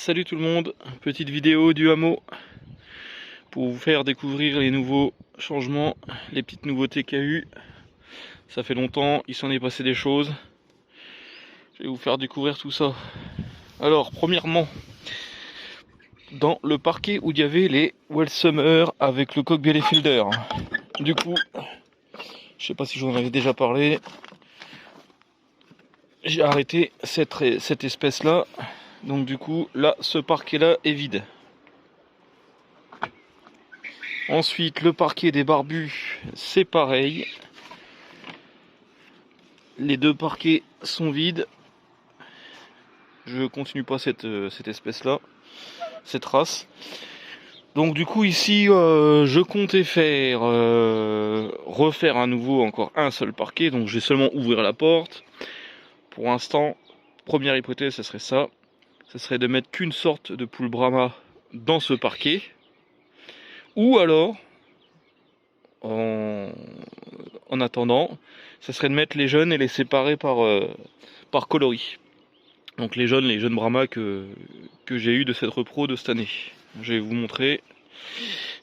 Salut tout le monde, petite vidéo du hameau pour vous faire découvrir les nouveaux changements, les petites nouveautés qu'il y a eu. Ça fait longtemps, il s'en est passé des choses. Je vais vous faire découvrir tout ça. Alors, premièrement, dans le parquet où il y avait les Well Summer avec le coq Bielefelder. Du coup, je sais pas si j'en avais déjà parlé, j'ai arrêté cette espèce là. Donc du coup, là, ce parquet là est vide. Ensuite, le parquet des barbus, c'est pareil. Les deux parquets sont vides. Je continue pas cette espèce-là, cette race. Donc du coup ici, je comptais faire refaire à nouveau encore un seul parquet. Donc je vais seulement ouvrir la porte. Pour l'instant, première hypothèse, ça serait ça. Ça serait de mettre qu'une sorte de poule Brahma dans ce parquet. Ou alors, en attendant, ça serait de mettre les jeunes et les séparer par coloris. Donc les jeunes Brahma que j'ai eu de cette repro de cette année. Je vais vous montrer.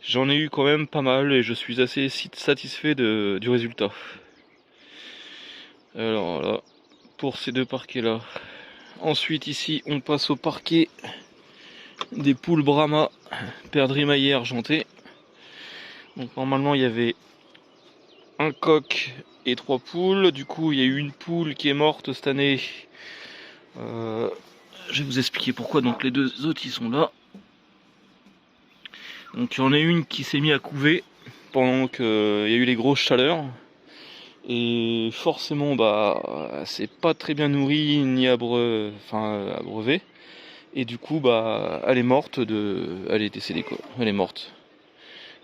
J'en ai eu quand même pas mal et je suis assez satisfait du résultat. Alors là, pour ces deux parquets là. Ensuite ici on passe au parquet des poules Brahma perdrix maillé argenté. Donc normalement il y avait un coq et 3 poules. Du coup il y a eu une poule qui est morte cette année. Je vais vous expliquer pourquoi. Donc les deux autres ils sont là. Donc il y en a une qui s'est mise à couver pendant qu'il y a eu les grosses chaleurs. Et forcément bah c'est pas très bien nourri ni abreuvé. Et du coup bah elle est morte elle est décédée quoi. Elle est morte.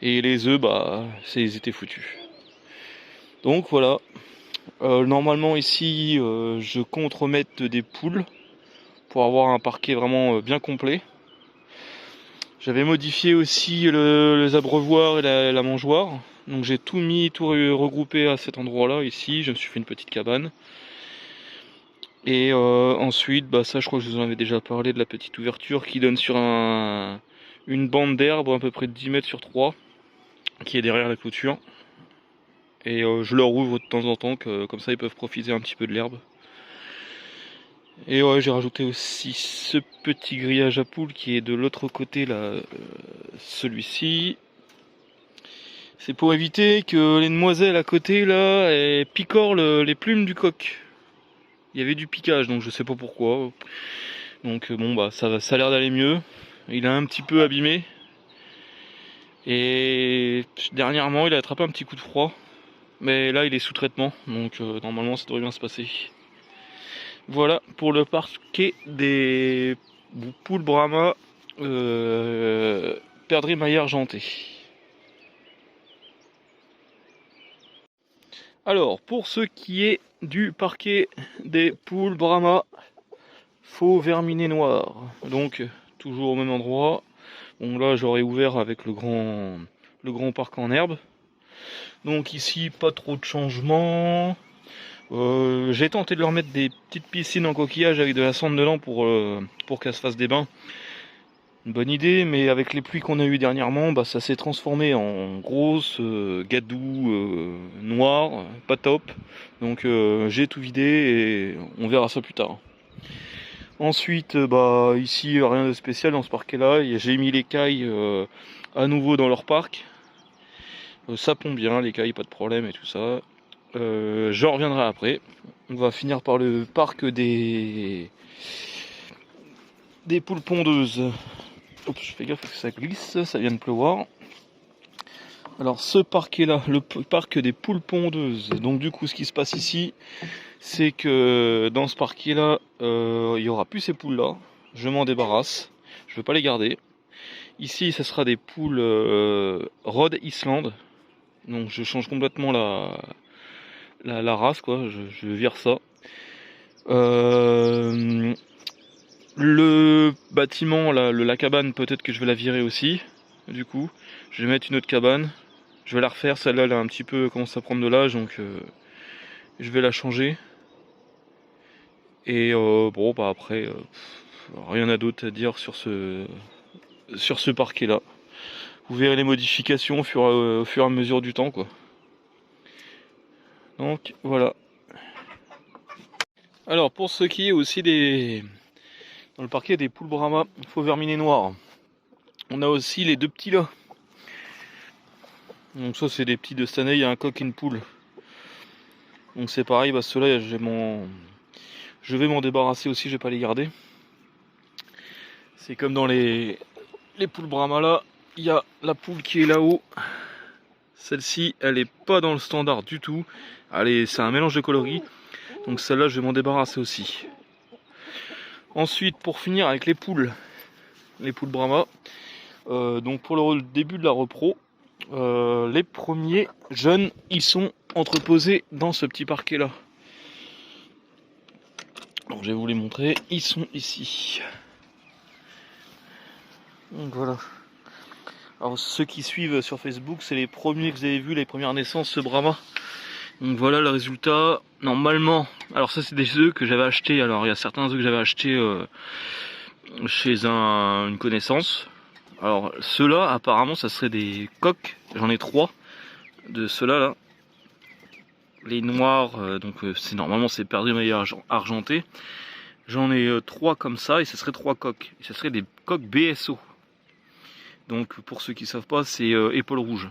Et les œufs bah ils étaient foutus. Donc voilà. Normalement ici je compte remettre des poules pour avoir un parquet vraiment bien complet. J'avais modifié aussi les abreuvoirs et la mangeoire. Donc j'ai tout mis, tout regroupé à cet endroit-là, ici. Je me suis fait une petite cabane. Et ensuite, bah ça je crois que je vous en avais déjà parlé de la petite ouverture qui donne sur une bande d'herbe à peu près de 10 mètres sur 3 qui est derrière la clôture. Et je leur ouvre de temps en temps, comme ça ils peuvent profiter un petit peu de l'herbe. Et ouais, j'ai rajouté aussi ce petit grillage à poules qui est de l'autre côté là, celui-ci. C'est pour éviter que les demoiselles à côté là picorent les plumes du coq. Il y avait du piquage donc je sais pas pourquoi. Donc bon bah ça a l'air d'aller mieux. Il a un petit peu abîmé. Et dernièrement il a attrapé un petit coup de froid. Mais là il est sous traitement donc normalement ça devrait bien se passer. Voilà pour le parquet des poules Brahma perdrix maillé argenté. Alors, pour ce qui est du parquet des poules Brahma faux verminé noir, donc toujours au même endroit. Bon là j'aurais ouvert avec le grand parc en herbe. Donc ici pas trop de changements. J'ai tenté de leur mettre des petites piscines en coquillage avec de la cendre dedans pour qu'elles se fassent des bains. Une bonne idée, mais avec les pluies qu'on a eues dernièrement, bah, ça s'est transformé en grosse gadou noir, pas top. Donc j'ai tout vidé et on verra ça plus tard. Ensuite, bah ici rien de spécial dans ce parquet là. J'ai mis les cailles à nouveau dans leur parc. Ça pond bien, les cailles, pas de problème et tout ça. J'en reviendrai après. On va finir par le parc des poules pondeuses. Oups, je fais gaffe parce que ça glisse, ça vient de pleuvoir. Alors ce parquet là, le parc des poules pondeuses. Donc du coup ce qui se passe ici, c'est que dans ce parquet là, il y aura plus ces poules là. Je m'en débarrasse, je veux pas les garder. Ici ça sera des poules Rhode Island. Donc je change complètement la race quoi, je vire ça. Le bâtiment, la cabane, peut-être que je vais la virer aussi. Du coup, je vais mettre une autre cabane. Je vais la refaire. Celle-là, elle a un petit peu commencé à prendre de l'âge, donc je vais la changer. Et bon, bah après, rien à d'autre à dire sur ce parquet là. Vous verrez les modifications au fur et à mesure du temps, quoi. Donc voilà. Alors pour ce qui est aussi dans le parquet des poules Brahma faux verminés noirs, on a aussi les deux petits là. Donc ça c'est des petits de cette année, il y a un coq et une poule. Donc c'est pareil, bah ceux-là je vais m'en débarrasser aussi, je vais pas les garder. C'est comme dans les poules Brahma là, il y a la poule qui est là-haut. Celle-ci, elle est pas dans le standard du tout. Allez, c'est un mélange de coloris. Donc celle-là, je vais m'en débarrasser aussi. Ensuite, pour finir avec les poules Brahma. Donc pour le début de la repro, les premiers jeunes, ils sont entreposés dans ce petit parquet là. Donc je vais vous les montrer, ils sont ici. Donc voilà. Alors ceux qui suivent sur Facebook, c'est les premiers que vous avez vus, les premières naissances, ce Brahma. Donc voilà le résultat. Normalement, alors ça c'est des œufs que j'avais achetés. Alors il y a certains œufs que j'avais achetés chez une connaissance. Alors ceux-là, apparemment, ça serait des coqs. J'en ai 3 de ceux-là là. Les noirs, donc c'est normalement c'est perdu maillot argenté. J'en ai 3 comme ça et ce serait 3 coqs. Et ce serait des coqs BSO. Donc pour ceux qui savent pas, c'est épaule rouge.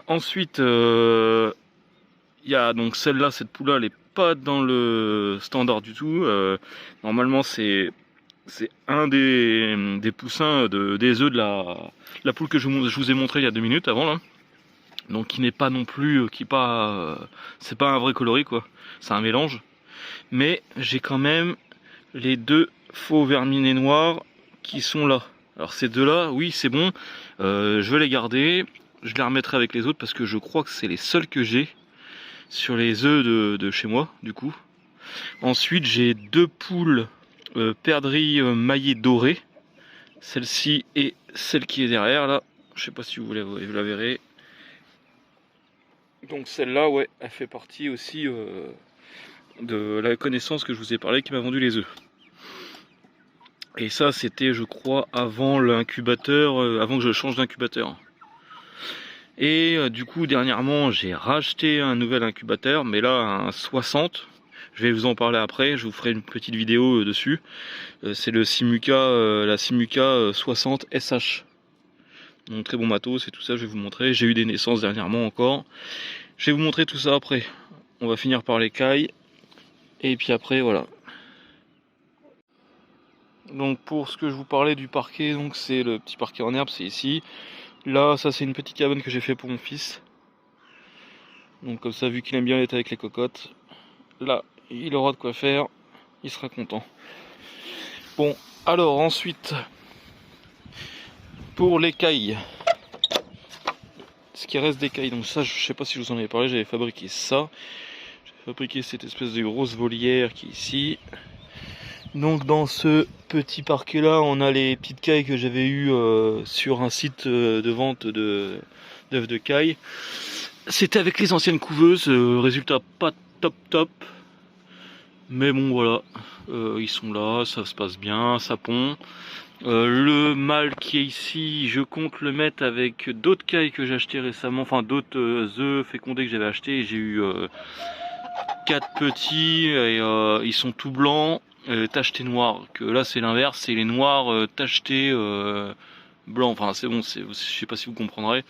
Ensuite, il y a donc celle-là, cette poule-là, elle est pas dans le standard du tout. Normalement, c'est un des poussins des œufs de la poule que je vous ai montré il y a 2 minutes avant là. Donc qui n'est pas non plus, c'est pas un vrai coloris quoi. C'est un mélange. Mais j'ai quand même les 2 faux verminés noirs qui sont là. Alors ces deux-là, oui, c'est bon. Je vais les garder. Je les remettrai avec les autres parce que je crois que c'est les seuls que j'ai sur les œufs de chez moi, du coup. Ensuite, j'ai 2 poules perdrix maillées dorées. Celle-ci et celle qui est derrière, là. Je sais pas si vous la verrez. Donc celle-là, ouais, elle fait partie aussi de la connaissance que je vous ai parlé qui m'a vendu les œufs. Et ça, c'était, je crois, avant l'incubateur, avant que je change d'incubateur. Et du coup, dernièrement, j'ai racheté un nouvel incubateur, mais là, un 60. Je vais vous en parler après, je vous ferai une petite vidéo dessus. C'est le Simuca, la Simuca 60 SH. Donc très bon matos et tout ça, je vais vous montrer. J'ai eu des naissances dernièrement encore. Je vais vous montrer tout ça après. On va finir par les cailles. Et puis après, voilà. Donc pour ce que je vous parlais du parquet, donc c'est le petit parquet en herbe, c'est ici. Là, ça c'est une petite cabane que j'ai fait pour mon fils. Donc comme ça, vu qu'il aime bien être avec les cocottes, là, il aura de quoi faire. Il sera content. Bon, alors ensuite, pour les cailles. Ce qui reste des cailles, donc ça, je sais pas si je vous en avais parlé, j'avais fabriqué ça. J'ai fabriqué cette espèce de grosse volière qui est ici. Donc dans ce petit parquet là, on a les petites cailles que j'avais eues sur un site de vente d'œufs de cailles. C'était avec les anciennes couveuses, résultat pas top. Mais bon voilà, ils sont là, ça se passe bien, ça pond. Le mâle qui est ici, je compte le mettre avec d'autres cailles que j'ai acheté récemment, enfin d'autres œufs fécondés que j'avais acheté. J'ai eu 4 petits et ils sont tout blancs, tachetés noirs. Que là c'est l'inverse, c'est les noirs tachetés blancs. Enfin c'est bon, je sais pas si vous comprendrez.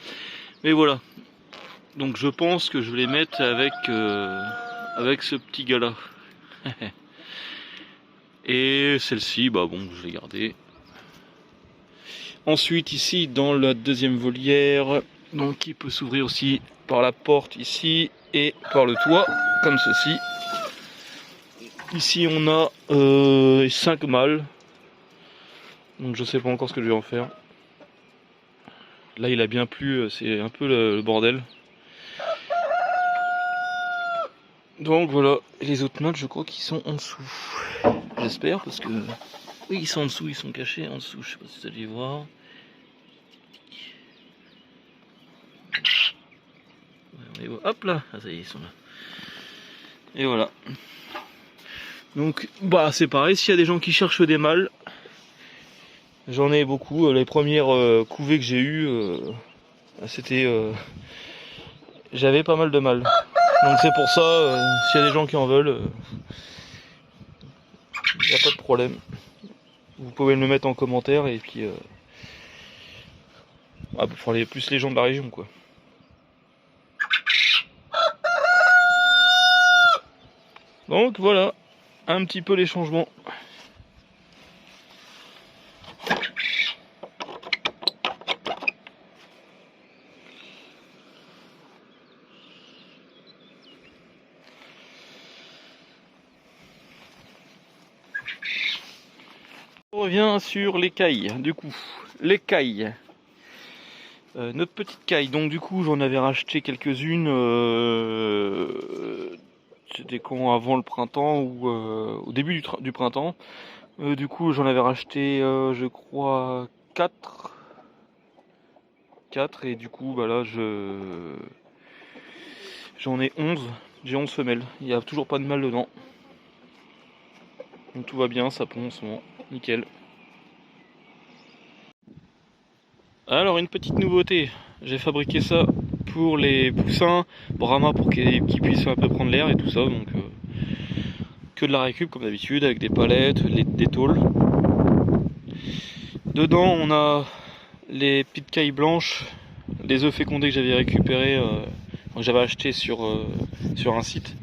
Mais voilà. Donc je pense que je vais les mettre avec ce petit gars là. Et celle-ci, bah bon, je vais garder. Ensuite ici dans la deuxième volière, donc qui peut s'ouvrir aussi par la porte ici et par le toit, comme ceci. Ici on a 5 mâles. Donc je sais pas encore ce que je vais en faire. Là il a bien plu, c'est un peu le bordel. Donc voilà, les autres mâles je crois qu'ils sont en dessous. J'espère parce que... Oui ils sont en dessous, ils sont cachés en dessous, je sais pas si vous allez voir. Hop là, ah, ça y est, ils sont là. Et voilà. Donc bah c'est pareil, s'il y a des gens qui cherchent des mâles, j'en ai beaucoup. Les premières couvées que j'ai eues, c'était... j'avais pas mal de mâles. Donc c'est pour ça, s'il y a des gens qui en veulent, il n'y a pas de problème. Vous pouvez me le mettre en commentaire et puis... pour plus les gens de la région quoi. Donc voilà, un petit peu les changements. On revient sur l'écaille, du coup. L'écaille. Notre petite caille, donc du coup j'en avais racheté quelques-unes, c'était quand avant le printemps ou au début du printemps. Du coup j'en avais racheté je crois 4 et du coup bah là j'en ai 11, j'ai 11 femelles, il n'y a toujours pas de mâle dedans. Donc tout va bien, ça pond en ce moment, nickel. Alors une petite nouveauté, j'ai fabriqué ça pour les poussins Brahma pour qu'ils puissent un peu prendre l'air et tout ça, donc que de la récup comme d'habitude avec des palettes, des tôles. Dedans on a les petites cailles blanches, les œufs fécondés que j'avais récupérés, que j'avais acheté sur un site.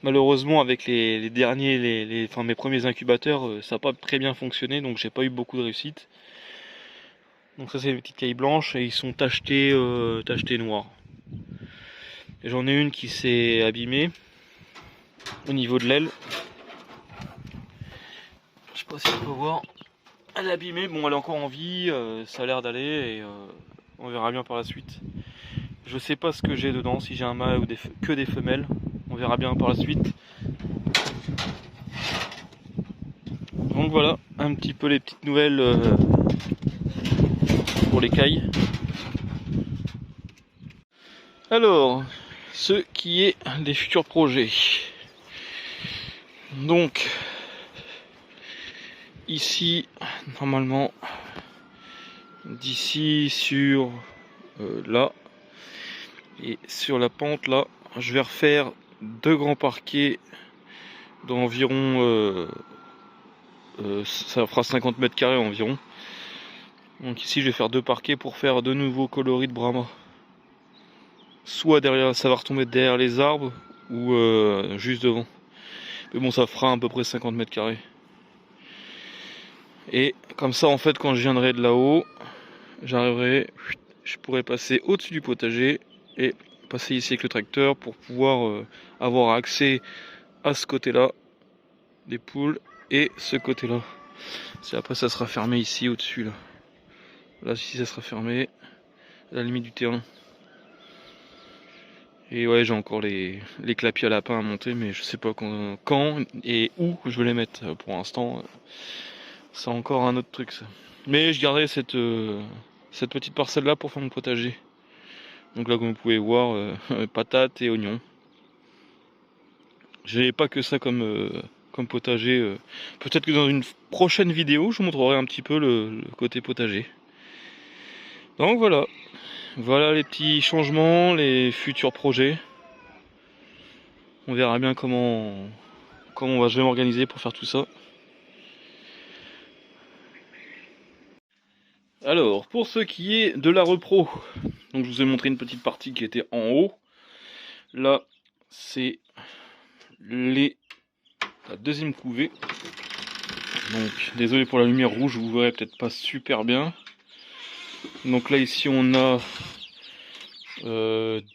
Malheureusement avec les derniers, mes premiers incubateurs, ça n'a pas très bien fonctionné, donc j'ai pas eu beaucoup de réussite. Donc ça c'est les petites cailles blanches et ils sont tachetés noirs. J'en ai une qui s'est abîmée au niveau de l'aile. Je sais pas si on peut voir. Elle est abîmée, bon elle est encore en vie, ça a l'air d'aller et on verra bien par la suite. Je sais pas ce que j'ai dedans, si j'ai un mâle ou que des femelles. On verra bien par la suite. Donc voilà, un petit peu les petites nouvelles pour les cailles. Alors, ce qui est des futurs projets. Donc, ici, normalement, d'ici sur là, et sur la pente là, je vais refaire 2 grands parquets d'environ, ça fera 50 mètres carrés environ. Donc ici je vais faire 2 parquets pour faire de nouveaux coloris de Brahma. Soit derrière, ça va retomber derrière les arbres ou juste devant. Mais bon, ça fera à peu près 50 mètres carrés. Et comme ça, en fait, quand je viendrai de là-haut, j'arriverai, je pourrai passer au-dessus du potager et passer ici avec le tracteur pour pouvoir avoir accès à ce côté-là des poules et ce côté-là. Après, ça sera fermé ici au-dessus là. Là, ici, ça sera fermé à la limite du terrain. Et ouais, j'ai encore les clapiers à lapin à monter, mais je sais pas quand et où je vais les mettre. Pour l'instant, c'est encore un autre truc ça. Mais je garderai cette petite parcelle là pour faire mon potager. Donc là, comme vous pouvez voir, patates et oignons. J'ai pas que ça comme potager. Peut-être que dans une prochaine vidéo, je vous montrerai un petit peu le côté potager. Donc voilà. Voilà les petits changements, les futurs projets. On verra bien comment je vais m'organiser pour faire tout ça. Alors, pour ce qui est de la repro, donc je vous ai montré une petite partie qui était en haut. Là, c'est la deuxième couvée. Donc, désolé pour la lumière rouge, vous verrez peut-être pas super bien. Donc là, ici, on a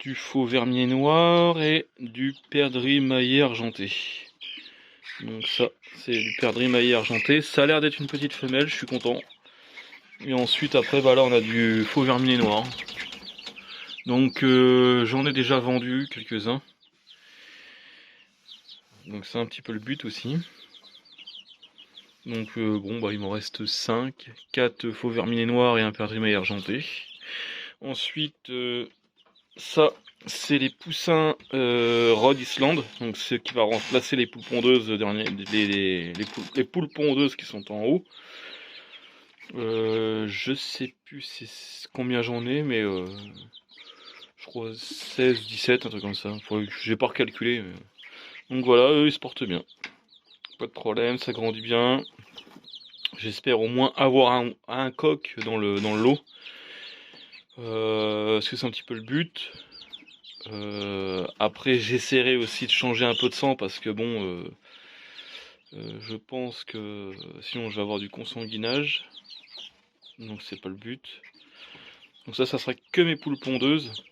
du faux vermier noir et du perdrix maillé argenté. Donc ça, c'est du perdrix maillé argenté. Ça a l'air d'être une petite femelle, je suis content. Et ensuite, après, bah là, on a du faux vermier noir. Donc j'en ai déjà vendu quelques-uns. Donc c'est un petit peu le but aussi. Donc bon, bah il m'en reste 5. 4 faux verminés noirs et un perdrix maillé argenté. Ensuite, ça c'est les poussins Rhode Island, donc ce qui va remplacer les poules pondeuses les poules pondeuses qui sont en haut. Je sais plus combien j'en ai, mais je crois 16, 17, un truc comme ça. J'ai pas recalculé. Donc voilà, eux ils se portent bien. Pas de problème, ça grandit bien. J'espère au moins avoir un coq dans le lot. Parce que c'est un petit peu le but. Après j'essaierai aussi de changer un peu de sang parce que bon, je pense que sinon je vais avoir du consanguinage. Donc c'est pas le but. Donc ça sera que mes poules pondeuses.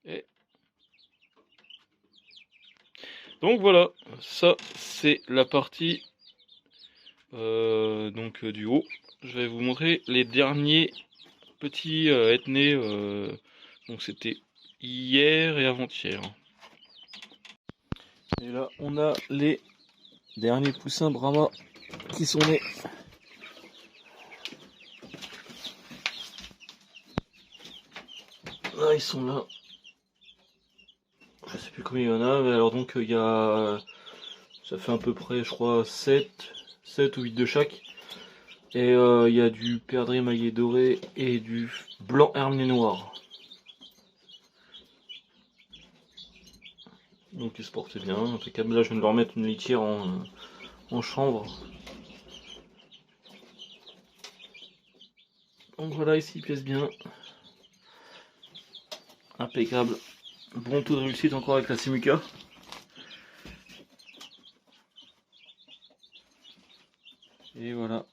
Et donc voilà, ça c'est la partie du haut. Je vais vous montrer les derniers petits être-nés. Donc c'était hier et avant-hier. Et là on a les derniers poussins Brahma qui sont nés. Là ils sont là. Je sais plus combien il y en a, mais alors donc il y a. Ça fait à peu près je crois 7 ou 8 de chaque. Et il y a du perdrix maillé doré et du blanc herminé noir. Donc ils se portent bien, impeccable. Là je viens de leur mettre une litière en chanvre. Donc voilà, ici ils pèsent bien. Impeccable. Bon taux de réussite encore avec la Simuca. Et voilà.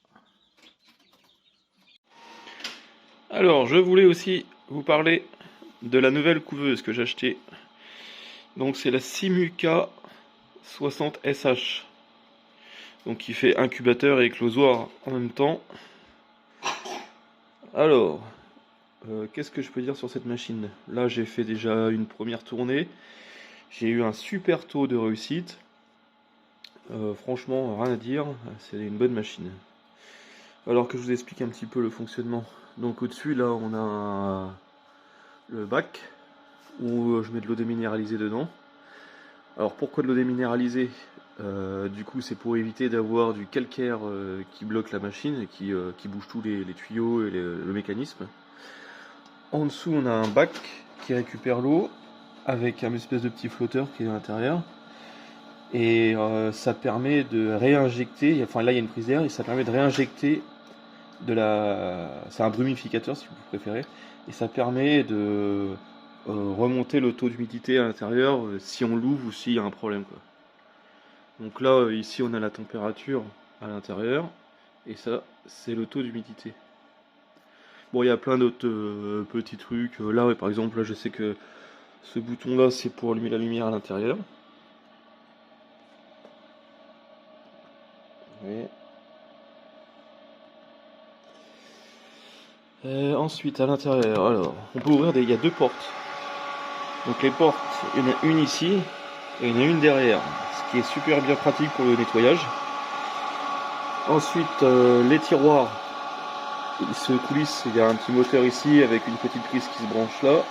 Alors je voulais aussi vous parler de la nouvelle couveuse que j'ai achetée. Donc c'est la Simuca 60 SH. Donc qui fait incubateur et éclosoir en même temps. Alors, qu'est-ce que je peux dire sur cette machine? Là j'ai fait déjà une première tournée. J'ai eu un super taux de réussite. Franchement, rien à dire, c'est une bonne machine. Alors que je vous explique un petit peu le fonctionnement. Donc au-dessus, là, on a le bac où je mets de l'eau déminéralisée dedans. Alors pourquoi de l'eau déminéralisée? Du coup, c'est pour éviter d'avoir du calcaire qui bloque la machine et qui bouge tous les tuyaux et le mécanisme. En dessous, on a un bac qui récupère l'eau avec un espèce de petit flotteur qui est à l'intérieur. Et ça permet de réinjecter, enfin là il y a une prise d'air et ça permet de réinjecter c'est un brumificateur si vous préférez, et ça permet de remonter le taux d'humidité à l'intérieur si on l'ouvre ou s'il y a un problème, quoi. Donc là ici on a la température à l'intérieur et ça c'est le taux d'humidité. Bon, il y a plein d'autres petits trucs. Là ouais, par exemple là je sais que ce bouton là c'est pour allumer la lumière à l'intérieur. Oui. Ensuite, à l'intérieur, alors, on peut ouvrir il y a deux portes. Donc les portes, il y en a une ici et il y en a une derrière, ce qui est super bien pratique pour le nettoyage. Ensuite, les tiroirs, ils se coulissent, il y a un petit moteur ici avec une petite prise qui se branche là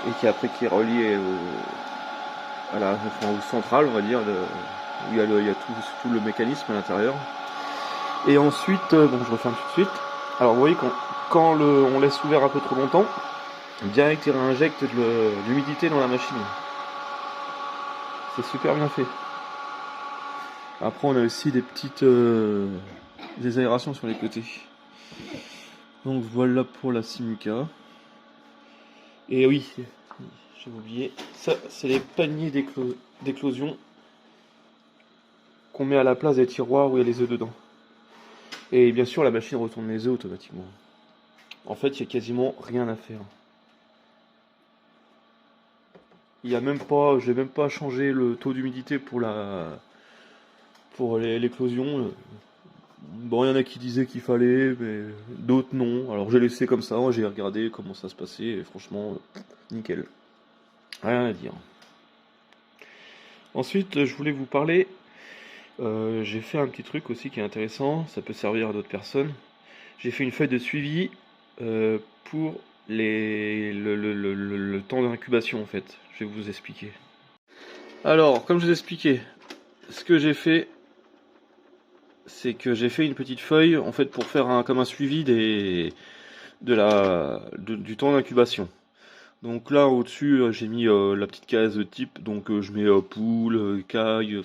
et qui est reliée au central, on va dire, où il y a tout le mécanisme à l'intérieur. Et ensuite, bon, je referme tout de suite. Alors vous voyez, quand on laisse ouvert un peu trop longtemps, direct il réinjecte de l'humidité dans la machine. C'est super bien fait. Après on a aussi des petites des aérations sur les côtés. Donc voilà pour la Simuca. Et oui, j'ai oublié, ça c'est les paniers d'éclosion qu'on met à la place des tiroirs où il y a les œufs dedans. Et bien sûr la machine retourne les œufs automatiquement. En fait il n'y a quasiment rien à faire. Il y a même pas, j'ai même pas changé le taux d'humidité pour l'éclosion. Bon, il y en a qui disaient qu'il fallait, mais d'autres non. Alors j'ai laissé comme ça, j'ai regardé comment ça se passait, et franchement, nickel. Rien à dire. Ensuite, je voulais vous parler, j'ai fait un petit truc aussi qui est intéressant, ça peut servir à d'autres personnes. J'ai fait une feuille de suivi pour le temps d'incubation en fait. Je vais vous expliquer. Alors, comme je vous expliquais, ce que j'ai fait, c'est que j'ai fait une petite feuille en fait pour faire comme un suivi du temps d'incubation. Donc là au-dessus j'ai mis la petite case type, donc je mets poule, caille,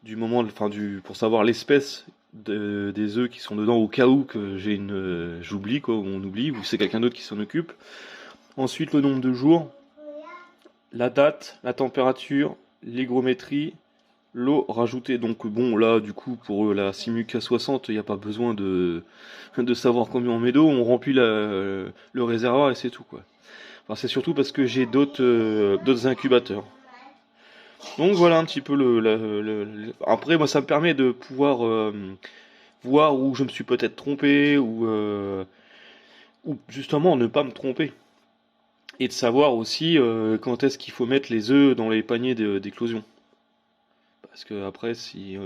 du moment, pour savoir l'espèce des œufs qui sont dedans au cas où que j'oublie quoi, ou on oublie, ou c'est quelqu'un d'autre qui s'en occupe. Ensuite le nombre de jours, la date, la température, l'hygrométrie, l'eau rajoutée. Donc bon là du coup pour la Simuc A60 il n'y a pas besoin de savoir combien on met d'eau, on remplit le réservoir et c'est tout quoi. Enfin, c'est surtout parce que j'ai d'autres incubateurs. Donc voilà un petit peu Après moi ça me permet de pouvoir voir où je me suis peut-être trompé ou justement ne pas me tromper. Et de savoir aussi quand est-ce qu'il faut mettre les œufs dans les paniers d'éclosion. Parce que après, si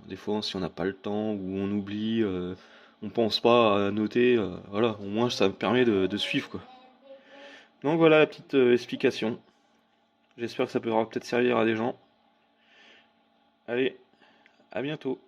des fois, si on n'a pas le temps ou on oublie, on pense pas à noter, voilà, au moins ça me permet de suivre quoi. Donc voilà la petite explication. J'espère que ça pourra peut-être servir à des gens. Allez, à bientôt.